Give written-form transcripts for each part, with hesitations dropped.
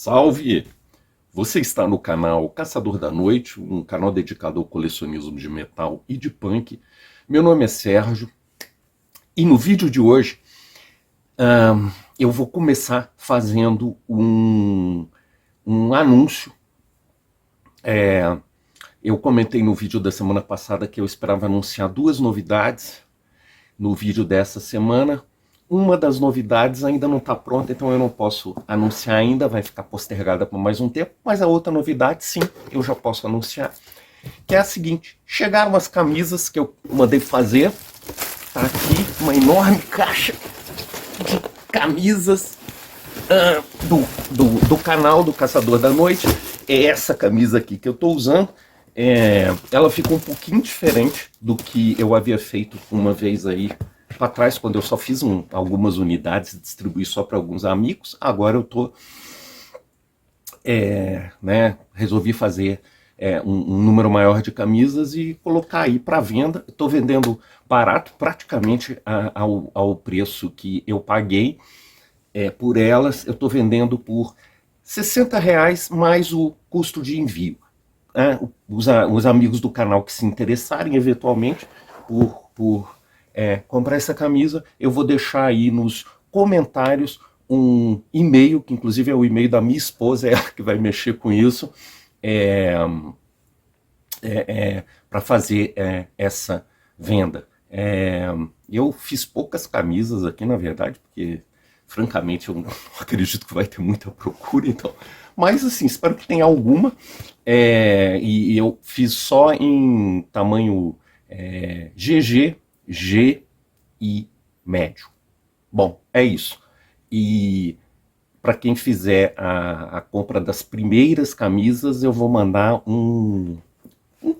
Salve! Você está no canal Caçador da Noite, um canal dedicado ao colecionismo de metal e de punk. Meu nome é Sérgio e no vídeo de hoje eu vou começar fazendo um anúncio. Eu comentei no vídeo da semana passada que eu esperava anunciar duas novidades no vídeo dessa semana. Uma das novidades ainda não está pronta, então eu não posso anunciar ainda, vai ficar postergada por mais um tempo, mas a outra novidade, sim, eu já posso anunciar, que é a seguinte: chegaram as camisas que eu mandei fazer, tá aqui uma enorme caixa de camisas do canal do Caçador da Noite. É essa camisa aqui que eu estou usando. Ela ficou um pouquinho diferente do que eu havia feito uma vez aí para trás, quando eu só fiz algumas unidades e distribuí só para alguns amigos. Agora eu tô resolvi fazer um número maior de camisas e colocar aí para venda. Estou vendendo barato, praticamente ao preço que eu paguei por elas. Eu estou vendendo por R$60 mais o custo de envio. Os amigos do canal que se interessarem eventualmente por comprar essa camisa, eu vou deixar aí nos comentários um e-mail, que inclusive é o e-mail da minha esposa, é ela que vai mexer com isso, para fazer essa venda. Eu fiz poucas camisas aqui, na verdade, porque francamente eu não acredito que vai ter muita procura, então. Mas assim, espero que tenha alguma. E eu fiz só em tamanho GG, G e médio. Bom, é isso. E para quem fizer a compra das primeiras camisas, eu vou mandar um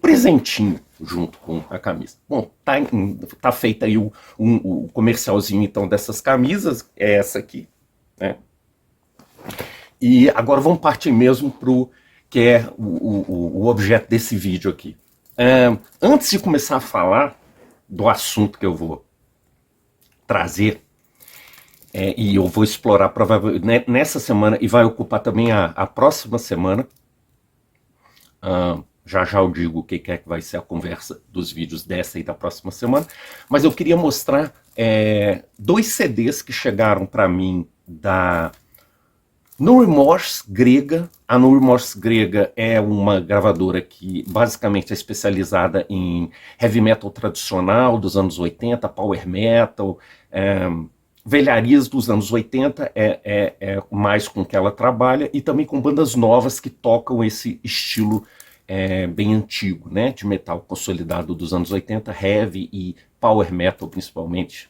presentinho junto com a camisa. Bom, tá feita aí o comercialzinho então dessas camisas, é essa aqui, né? E agora vamos partir mesmo para o que é o objeto desse vídeo aqui. Antes de começar a falar do assunto que eu vou trazer, e eu vou explorar provavelmente nessa semana e vai ocupar também a próxima semana, já eu digo o que é que vai ser a conversa dos vídeos dessa e da próxima semana, mas eu queria mostrar dois CDs que chegaram para mim da No Remorse grega. A No Remorse grega é uma gravadora que basicamente é especializada em heavy metal tradicional dos anos 80, power metal, velharias dos anos 80 é mais com que ela trabalha, e também com bandas novas que tocam esse estilo bem antigo, né, de metal consolidado dos anos 80, heavy e power metal principalmente,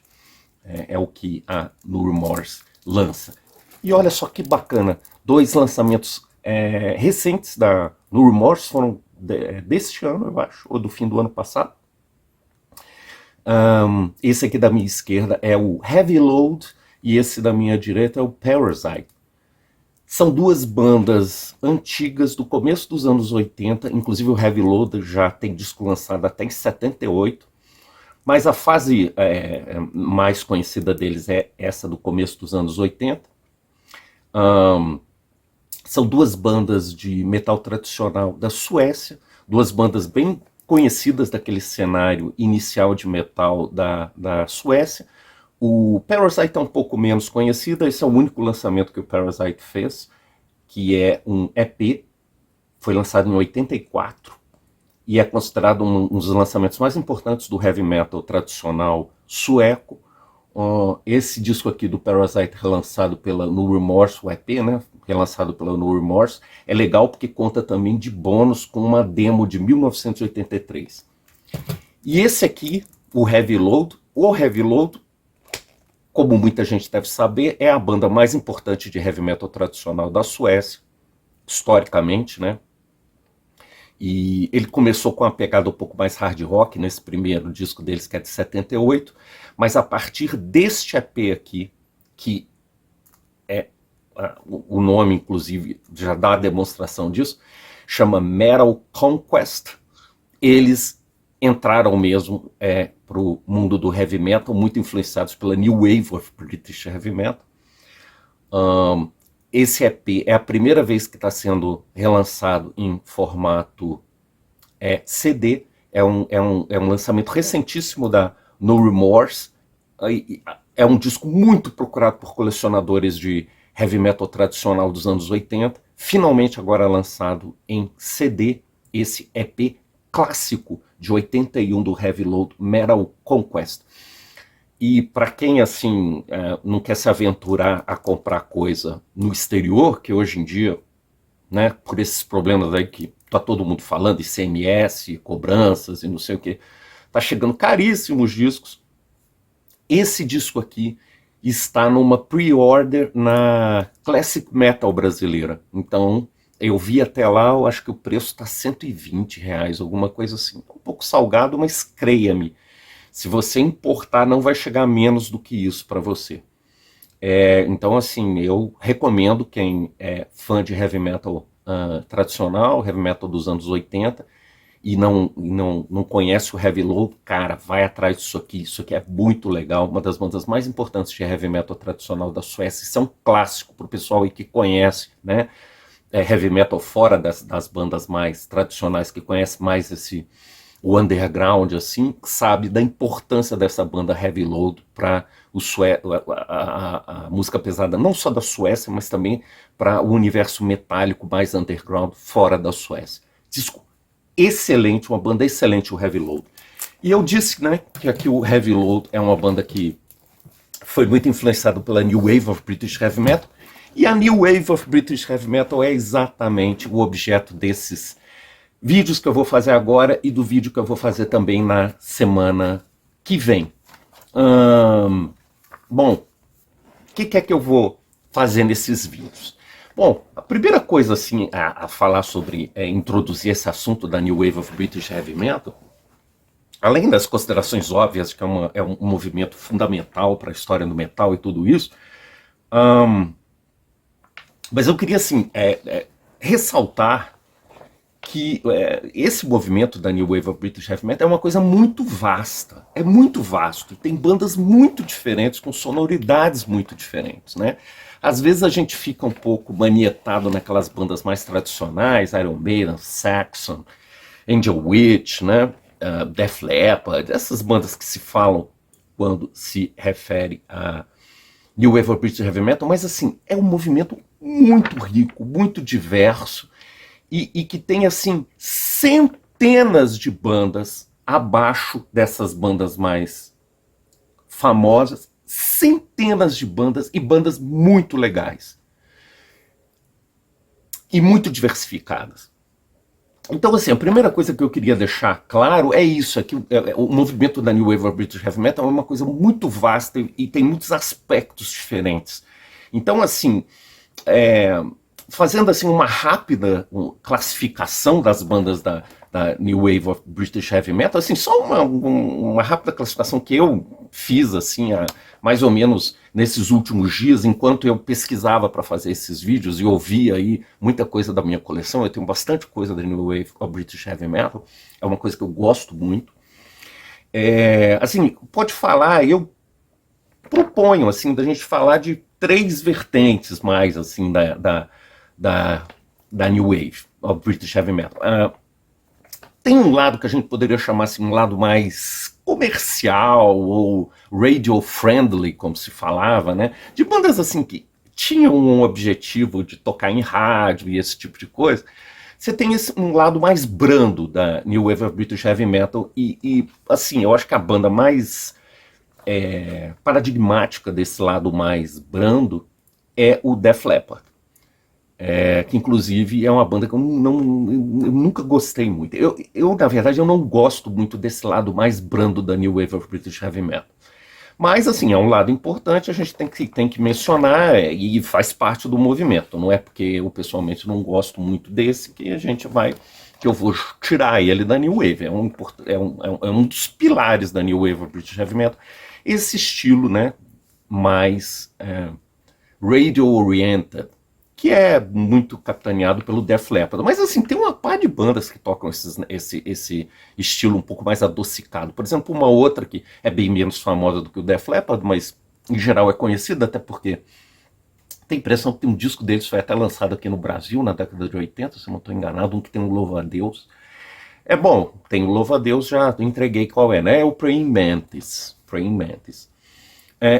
é o que a No Remorse lança. E olha só que bacana, dois lançamentos recentes da No Remorse, foram deste ano, eu acho, ou do fim do ano passado. Esse aqui da minha esquerda é o Heavy Load e esse da minha direita é o Parasite. São duas bandas antigas do começo dos anos 80, inclusive o Heavy Load já tem disco lançado até em 78, mas a fase mais conhecida deles é essa do começo dos anos 80. São duas bandas de metal tradicional da Suécia, duas bandas bem conhecidas daquele cenário inicial de metal da Suécia. O Parasite é um pouco menos conhecido, esse é o único lançamento que o Parasite fez, que é um EP, foi lançado em 84, e é considerado um dos lançamentos mais importantes do heavy metal tradicional sueco. Esse disco aqui do Parasite, relançado pela No Remorse, o EP, né, relançado pela No Remorse, é legal porque conta também de bônus com uma demo de 1983. E esse aqui, o Heavy Load, como muita gente deve saber, é a banda mais importante de heavy metal tradicional da Suécia, historicamente, né? E ele começou com uma pegada um pouco mais hard rock nesse primeiro disco deles, que é de 78, mas a partir deste EP aqui, que o nome inclusive já dá a demonstração disso, chama Metal Conquest, eles entraram mesmo para o mundo do heavy metal, muito influenciados pela New Wave of British Heavy Metal. esse EP é a primeira vez que está sendo relançado em formato CD. É um lançamento recentíssimo da No Remorse. É um disco muito procurado por colecionadores de heavy metal tradicional dos anos 80. Finalmente agora lançado em CD, esse EP clássico de 81 do Heavy Load, Metal Conquest. E para quem assim não quer se aventurar a comprar coisa no exterior, que hoje em dia, né, por esses problemas aí que tá todo mundo falando, ICMS, cobranças e não sei o que, tá chegando caríssimos discos. Esse disco aqui está numa pre-order na Classic Metal brasileira. Então, eu vi até lá, eu acho que o preço está R$ 120, alguma coisa assim. Um pouco salgado, mas creia-me, se você importar, não vai chegar a menos do que isso para você. Então, assim, eu recomendo quem é fã de heavy metal tradicional, heavy metal dos anos 80, e não conhece o Heavy Load, cara, vai atrás disso aqui. Isso aqui é muito legal, uma das bandas mais importantes de heavy metal tradicional da Suécia. Isso é um clássico para o pessoal aí que conhece, né? Heavy metal fora das bandas mais tradicionais, que conhece mais o underground, assim, sabe da importância dessa banda Heavy Load para a música pesada, não só da Suécia, mas também para o universo metálico mais underground fora da Suécia. Disco excelente, uma banda excelente, o Heavy Load. E eu disse, né, que aqui o Heavy Load é uma banda que foi muito influenciada pela New Wave of British Heavy Metal, e a New Wave of British Heavy Metal é exatamente o objeto desses vídeos que eu vou fazer agora e do vídeo que eu vou fazer também na semana que vem. Bom, o que é que eu vou fazer nesses vídeos? Bom, a primeira coisa assim a falar sobre, introduzir esse assunto da New Wave of British Heavy Metal, além das considerações óbvias que é um movimento fundamental para a história do metal e tudo isso, mas eu queria assim ressaltar que esse movimento da New Wave of British Heavy Metal é uma coisa muito vasta, é muito vasto, e tem bandas muito diferentes, com sonoridades muito diferentes, né? Às vezes a gente fica um pouco manietado naquelas bandas mais tradicionais, Iron Maiden, Saxon, Angel Witch, né? Def Leppard, essas bandas que se falam quando se refere a New Wave of British Heavy Metal, mas assim, é um movimento muito rico, muito diverso, e que tem assim centenas de bandas abaixo dessas bandas mais famosas, centenas de bandas e bandas muito legais e muito diversificadas. Então, assim, a primeira coisa que eu queria deixar claro é isso, é que o movimento da New Wave of British Heavy Metal é uma coisa muito vasta e tem muitos aspectos diferentes. Então, assim, fazendo assim uma rápida classificação das bandas da New Wave of British Heavy Metal, assim, só uma rápida classificação que eu fiz assim, mais ou menos nesses últimos dias, enquanto eu pesquisava para fazer esses vídeos e ouvia aí muita coisa da minha coleção. Eu tenho bastante coisa da New Wave of British Heavy Metal, é uma coisa que eu gosto muito. Assim, pode falar, eu proponho assim, da gente falar de 3 vertentes mais assim da New Wave of British Heavy Metal. Tem um lado que a gente poderia chamar assim, um lado mais comercial ou radio-friendly, como se falava, né? De bandas assim que tinham um objetivo de tocar em rádio e esse tipo de coisa. Você tem um lado mais brando da New Wave of British Heavy Metal e assim, eu acho que a banda mais paradigmática desse lado mais brando é o Def Leppard. Que inclusive é uma banda que eu nunca gostei muito. Na verdade, eu não gosto muito desse lado mais brando da New Wave of British Heavy Metal. Mas, assim, é um lado importante, a gente tem que mencionar e faz parte do movimento. Não é porque eu, pessoalmente, não gosto muito desse que eu vou tirar ele da New Wave. É um dos pilares da New Wave of British Heavy Metal. Esse estilo, né, mais radio-oriented, que é muito capitaneado pelo Def Leppard. Mas assim, tem uma par de bandas que tocam esse estilo um pouco mais adocicado. Por exemplo, uma outra que é bem menos famosa do que o Def Leppard, mas em geral é conhecida, até porque Tem a impressão que tem um disco deles que foi até lançado aqui no Brasil na década de 80, se eu não estou enganado, um que tem um Louva-a-Deus. É bom, tem o Louva-a-Deus, já entreguei qual é, né? É o Praying Mantis. Praying Mantis.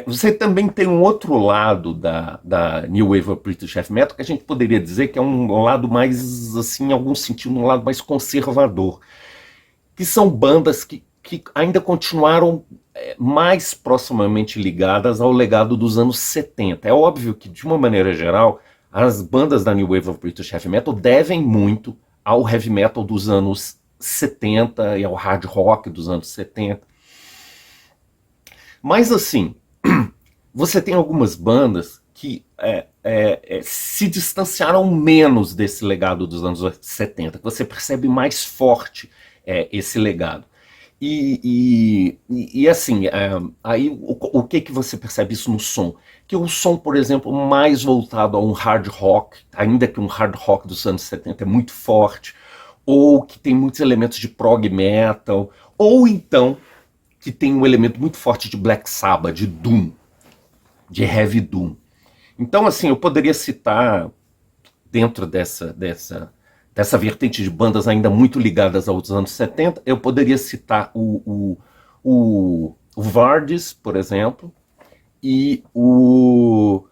Você também tem um outro lado da New Wave of British Heavy Metal que a gente poderia dizer que é um lado mais, assim, em algum sentido, um lado mais conservador, que são bandas que ainda continuaram mais proximamente ligadas ao legado dos anos 70. É óbvio que, de uma maneira geral, as bandas da New Wave of British Heavy Metal devem muito ao heavy metal dos anos 70 e ao hard rock dos anos 70. Mas, assim, você tem algumas bandas que se distanciaram menos desse legado dos anos 70, que você percebe mais forte esse legado. E assim, aí o que você percebe isso no som? Que o som, por exemplo, mais voltado a um hard rock, ainda que um hard rock dos anos 70 é muito forte, ou que tem muitos elementos de prog metal, ou então que tem um elemento muito forte de Black Sabbath, de Doom, de Heavy Doom. Então, assim, eu poderia citar, dentro dessa vertente de bandas ainda muito ligadas aos anos 70, eu poderia citar o Vardis, por exemplo, e o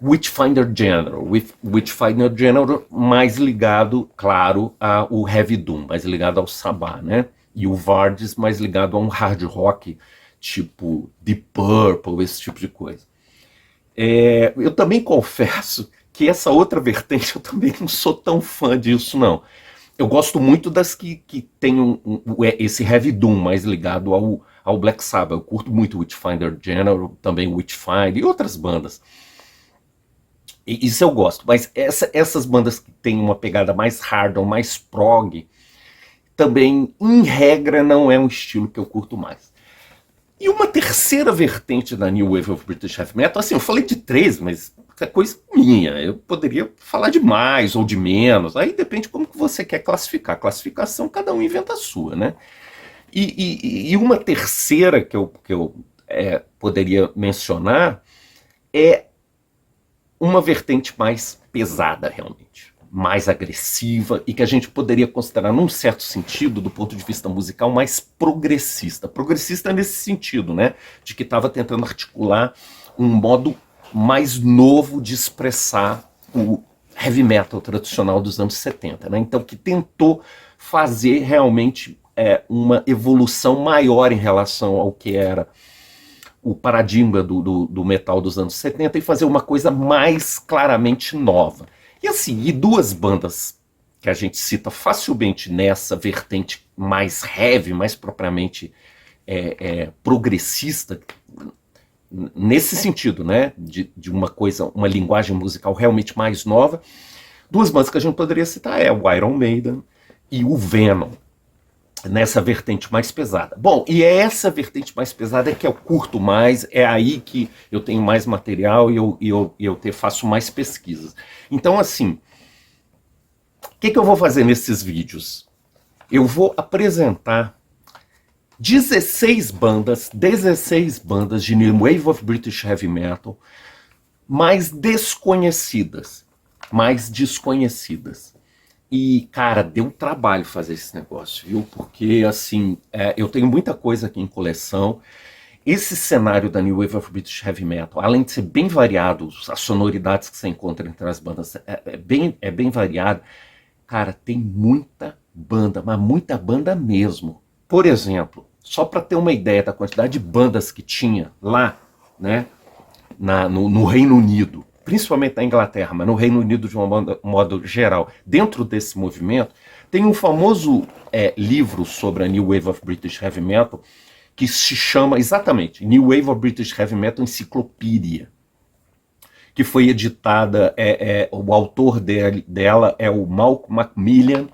Witchfinder General. Witchfinder General mais ligado, claro, ao Heavy Doom, mais ligado ao Sabbath, né? E o Vardis mais ligado a um hard rock, tipo Deep Purple, esse tipo de coisa. Eu também confesso que essa outra vertente eu também não sou tão fã disso, não. Eu gosto muito das que tem esse Heavy Doom mais ligado ao Black Sabbath. Eu curto muito Witchfinder General, também Witchfinder e outras bandas. Isso eu gosto, mas essas bandas que têm uma pegada mais hard ou mais prog, também, em regra, não é um estilo que eu curto mais. E uma terceira vertente da New Wave of British Heavy Metal, assim, eu falei de 3, mas é coisa minha, eu poderia falar de mais ou de menos, aí depende como que você quer classificar. Classificação, cada um inventa a sua, né? E uma terceira que eu poderia mencionar é uma vertente mais pesada, realmente, mais agressiva e que a gente poderia considerar, num certo sentido, do ponto de vista musical, mais progressista. Progressista nesse sentido, né? De que estava tentando articular um modo mais novo de expressar o heavy metal tradicional dos anos 70, né? Então, que tentou fazer realmente uma evolução maior em relação ao que era o paradigma do metal dos anos 70 e fazer uma coisa mais claramente nova. E assim, e duas bandas que a gente cita facilmente nessa vertente mais heavy, mais propriamente progressista, nesse sentido, né, de uma coisa, uma linguagem musical realmente mais nova, duas bandas que a gente poderia citar é o Iron Maiden e o Venom, nessa vertente mais pesada. Bom, e é essa vertente mais pesada que eu curto mais, é aí que eu tenho mais material e eu faço mais pesquisas. Então, assim, o que eu vou fazer nesses vídeos? Eu vou apresentar 16 bandas de New Wave of British Heavy Metal mais desconhecidas. E, cara, deu trabalho fazer esse negócio, viu? Porque, assim, eu tenho muita coisa aqui em coleção. Esse cenário da New Wave of British Heavy Metal, além de ser bem variado, as sonoridades que você encontra entre as bandas é bem variado. Cara, tem muita banda, mas muita banda mesmo. Por exemplo, só para ter uma ideia da quantidade de bandas que tinha lá, né, no Reino Unido, principalmente na Inglaterra, mas no Reino Unido de um modo geral, dentro desse movimento, tem um famoso livro sobre a New Wave of British Heavy Metal, que se chama exatamente New Wave of British Heavy Metal Enciclopédia, que foi editada, o autor dela é o Malcolm Macmillan.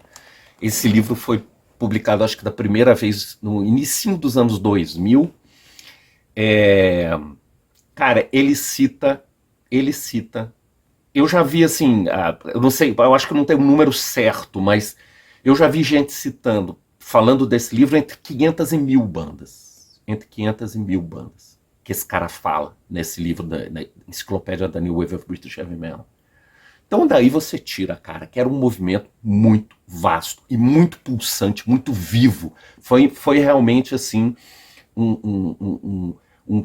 Esse livro foi publicado, acho que da primeira vez no início dos anos 2000. Cara, ele cita, eu já vi assim, eu não sei, eu acho que não tem um número certo, mas eu já vi gente citando, falando desse livro, entre 500 e 1000 bandas. que esse cara fala nesse livro da Enciclopédia da New Wave of British Heavy Metal. Então daí você tira, cara, que era um movimento muito vasto e muito pulsante, muito vivo. Foi realmente, assim, um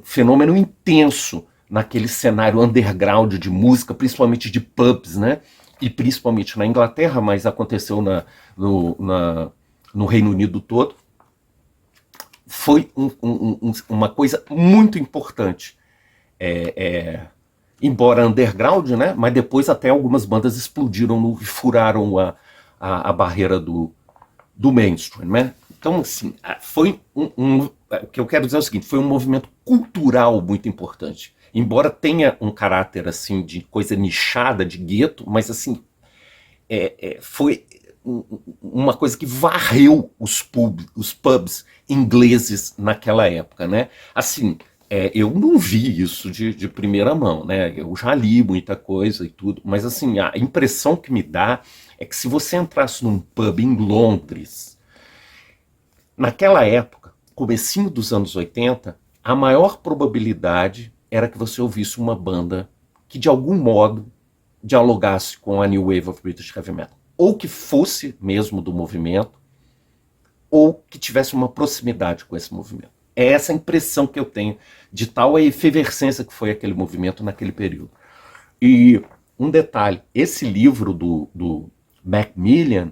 fenômeno intenso naquele cenário underground de música, principalmente de pubs, né? E principalmente na Inglaterra, mas aconteceu no Reino Unido todo. Foi uma coisa muito importante. Embora underground, né? Mas depois até algumas bandas explodiram e furaram a barreira do mainstream, né? Então, assim, foi o que eu quero dizer é o seguinte, foi um movimento cultural muito importante. Embora tenha um caráter, assim, de coisa nichada, de gueto, mas, assim, foi uma coisa que varreu os pubs ingleses naquela época, né? Assim, eu não vi isso de primeira mão, né? Eu já li muita coisa e tudo, mas, assim, a impressão que me dá é que se você entrasse num pub em Londres, naquela época, comecinho dos anos 80, a maior probabilidade era que você ouvisse uma banda que, de algum modo, dialogasse com a New Wave of British Heavy Metal. Ou que fosse mesmo do movimento, ou que tivesse uma proximidade com esse movimento. É essa a impressão que eu tenho de tal a efervescência que foi aquele movimento naquele período. E um detalhe, esse livro do Macmillan,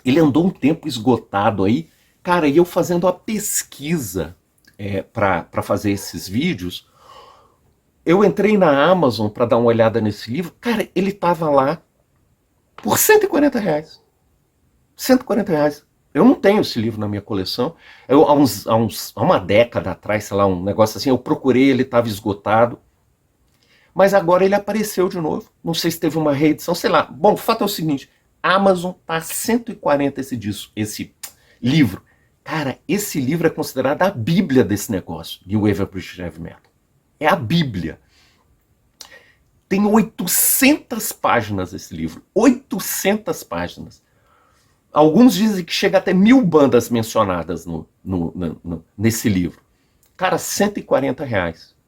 ele andou um tempo esgotado aí, cara, e eu fazendo a pesquisa para fazer esses vídeos, eu entrei na Amazon para dar uma olhada nesse livro, cara, ele estava lá por R$ 140. R$ 140. Eu não tenho esse livro na minha coleção. Há uma década atrás, sei lá, um negócio assim, eu procurei, ele estava esgotado. Mas agora ele apareceu de novo. Não sei se teve uma reedição, sei lá. Bom, o fato é o seguinte, Amazon tá 140 esse livro. Cara, esse livro é considerado a bíblia desse negócio, New Wave of British Heavy Metal. É a bíblia. Tem 800 páginas esse livro. 800 páginas. Alguns dizem que chega até 1000 bandas mencionadas nesse livro. Cara, R$ 140. O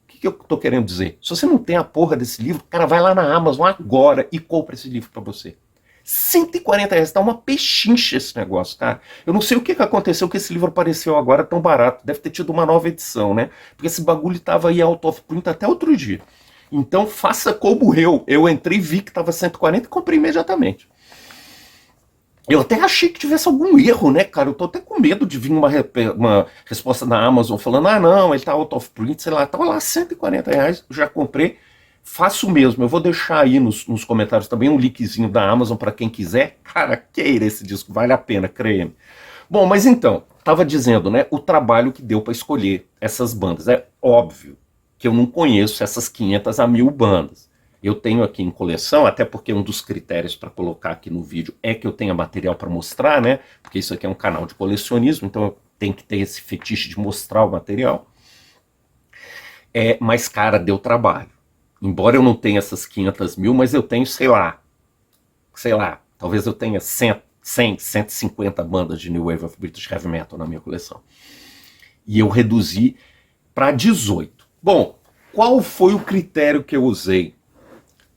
que eu tô querendo dizer? Se você não tem a porra desse livro, cara, vai lá na Amazon agora e compra esse livro pra você. R$ 140, tá uma pechincha esse negócio, cara. Eu não sei o que aconteceu que esse livro apareceu agora tão barato. Deve ter tido uma nova edição, né? Porque esse bagulho tava aí out of print até outro dia. Então faça como eu. Eu entrei, vi que tava 140 e comprei imediatamente. Eu até achei que tivesse algum erro, né, cara? Eu tô até com medo de vir uma resposta da Amazon falando, não, ele tá out of print, sei lá. Tava lá R$ 140, já comprei. Faço mesmo, eu vou deixar aí nos comentários também um linkzinho da Amazon para quem quiser. Cara, queira esse disco, vale a pena, creia-me. Bom, mas então, tava dizendo, né, o trabalho que deu para escolher essas bandas. É óbvio que eu não conheço essas 500 a 1000 bandas. Eu tenho aqui em coleção, até porque um dos critérios para colocar aqui no vídeo é que eu tenha material para mostrar, né? Porque isso aqui é um canal de colecionismo, então eu tenho que ter esse fetiche de mostrar o material. Mas, cara, deu trabalho. Embora eu não tenha essas 500 mil, mas eu tenho, sei lá, talvez eu tenha 100, 150 bandas de New Wave of British Heavy Metal na minha coleção. E eu reduzi para 18. Bom, qual foi o critério que eu usei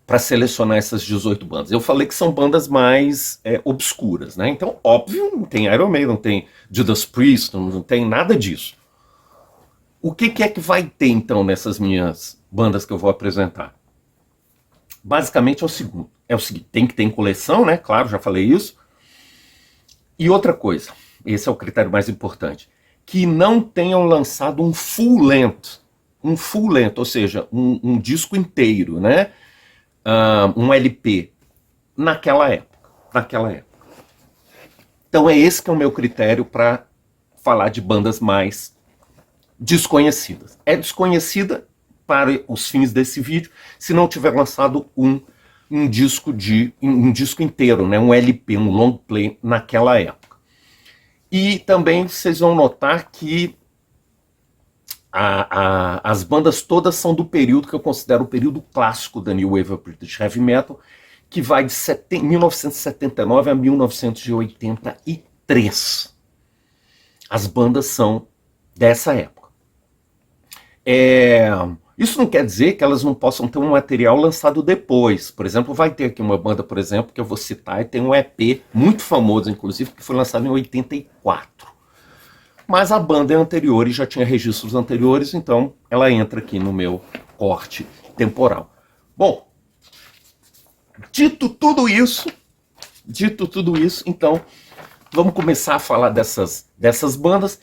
para selecionar essas 18 bandas? Eu falei que são bandas mais obscuras, né? Então, óbvio, não tem Iron Maiden, não tem Judas Priest, não tem nada disso. O que é que vai ter, então, nessas minhas bandas que eu vou apresentar? Basicamente é o seguinte, tem que ter em coleção, né? Claro, já falei isso. E outra coisa, esse é o critério mais importante, que não tenham lançado um full length, ou seja, um disco inteiro, né? Um LP, naquela época. Então é esse que é o meu critério para falar de bandas mais desconhecidas. É desconhecida para os fins desse vídeo se não tiver lançado um disco inteiro, né? Um LP, um long play naquela época. E também vocês vão notar que as bandas todas são do período que eu considero o período clássico da New Wave of British Heavy Metal, que vai de 1979 a 1983. As bandas são dessa época. É, isso não quer dizer que elas não possam ter um material lançado depois. Por exemplo, vai ter aqui uma banda, por exemplo, que eu vou citar, e tem um EP muito famoso, inclusive, que foi lançado em 84. Mas a banda é anterior e já tinha registros anteriores, então ela entra aqui no meu corte temporal. Bom, dito tudo isso, então vamos começar a falar dessas bandas.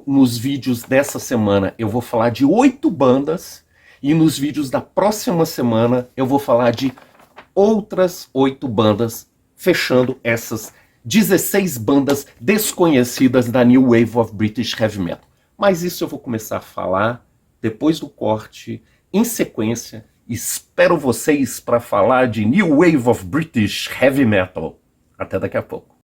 Nos vídeos dessa semana, eu vou falar de 8 bandas. E nos vídeos da próxima semana, eu vou falar de outras 8 bandas, fechando essas 16 bandas desconhecidas da New Wave of British Heavy Metal. Mas isso eu vou começar a falar depois do corte, em sequência. Espero vocês para falar de New Wave of British Heavy Metal. Até daqui a pouco.